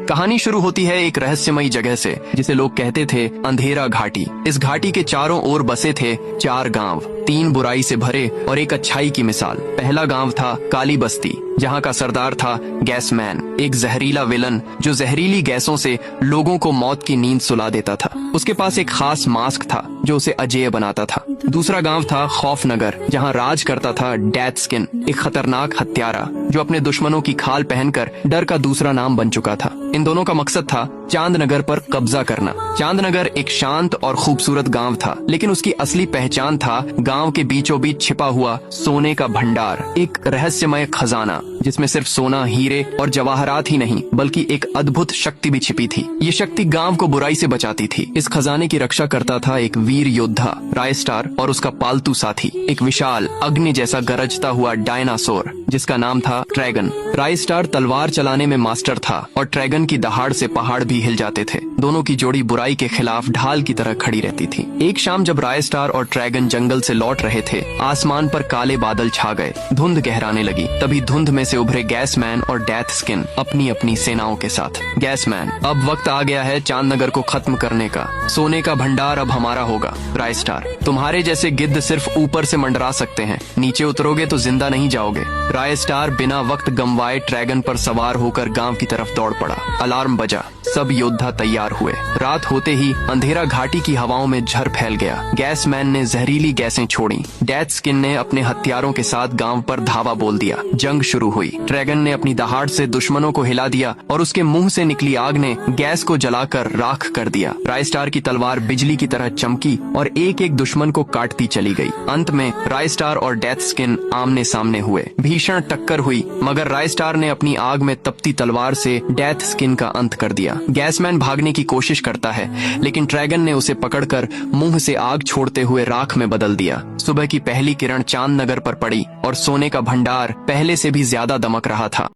कहानी शुरू होती है एक रहस्यमयी जगह से जिसे लोग कहते थे अंधेरा घाटी। इस घाटी के चारों ओर बसे थे 4 गांव, 3 बुराई से भरे और एक अच्छाई की मिसाल। पहला गांव था काली बस्ती, जहाँ का सरदार था गैसमैन, एक जहरीला विलन जो जहरीली गैसों से लोगों को मौत की नींद सुला देता था। उसके पास एक खास मास्क था जो उसे अजेय बनाता था। दूसरा गांव था खौफनगर, जहाँ राज करता था डेथ स्किन, एक खतरनाक हत्यारा जो अपने दुश्मनों की खाल पहनकर डर का दूसरा नाम बन चुका था। इन दोनों का मकसद था चांदनगर पर कब्जा करना। चांदनगर एक शांत और खूबसूरत गांव था, लेकिन उसकी असली पहचान था गांव के बीचों बीच छिपा हुआ सोने का भंडार, एक रहस्यमय खजाना जिसमें सिर्फ सोना, हीरे और जवाहरात ही नहीं बल्कि एक अद्भुत शक्ति भी छिपी थी। ये शक्ति गांव को बुराई से बचाती थी। इस खजाने की रक्षा करता था एक वीर योद्धा रायस्टार और उसका पालतू साथी, एक विशाल अग्नि जैसा गरजता हुआ डायनासोर जिसका नाम था ड्रैगन। रायस्टार तलवार चलाने में मास्टर था और ड्रैगन की दहाड़ से पहाड़ भी हिल जाते थे। दोनों की जोड़ी बुराई के खिलाफ ढाल की तरह खड़ी रहती थी। एक शाम जब रायस्टार और ड्रैगन जंगल से लौट रहे थे, आसमान पर काले बादल छा गए, धुंध गहराने लगी। तभी धुंध में से उभरे गैसमैन और डेथ स्किन अपनी अपनी सेनाओं के साथ। गैसमैन, अब वक्त आ गया है चांदनगर को खत्म करने का। सोने का भंडार अब हमारा होगा। रायस्टार, तुम्हारे जैसे गिद्ध सिर्फ ऊपर से मंडरा सकते हैं, नीचे उतरोगे तो जिंदा नहीं जाओगे। रायस्टार बिना वक्त गंवाए ड्रैगन पर सवार होकर गांव की तरफ दौड़ पड़ा। अलार्म बजा, सब योद्धा तैयार हुए। रात होते ही अंधेरा घाटी की हवाओं में झर फैल गया। गैसमैन ने जहरीली गैसें छोड़ी। डेथ स्किन ने अपने हथियारों के साथ गांव पर धावा बोल दिया। जंग शुरू हुई। ड्रैगन ने अपनी दहाड़ से दुश्मनों को हिला दिया और उसके मुंह से निकली आग ने गैस को जलाकर राख कर दिया। रायस्टार की तलवार बिजली की तरह चमकी और एक एक दुश्मन को काटती चली गई। अंत में रायस्टार और डेथ स्किन आमने सामने हुए। भीषण टक्कर हुई, मगर रायस्टार ने अपनी आग में तपती तलवार से डेथ स्किन का अंत कर दिया। गैसमैन भागने की कोशिश करता है, लेकिन ड्रैगन ने उसे पकड़कर मुंह से आग छोड़ते हुए राख में बदल दिया। सुबह की पहली किरण चांदनगर पर पड़ी और सोने का भंडार पहले से भी ज्यादा दमक रहा था।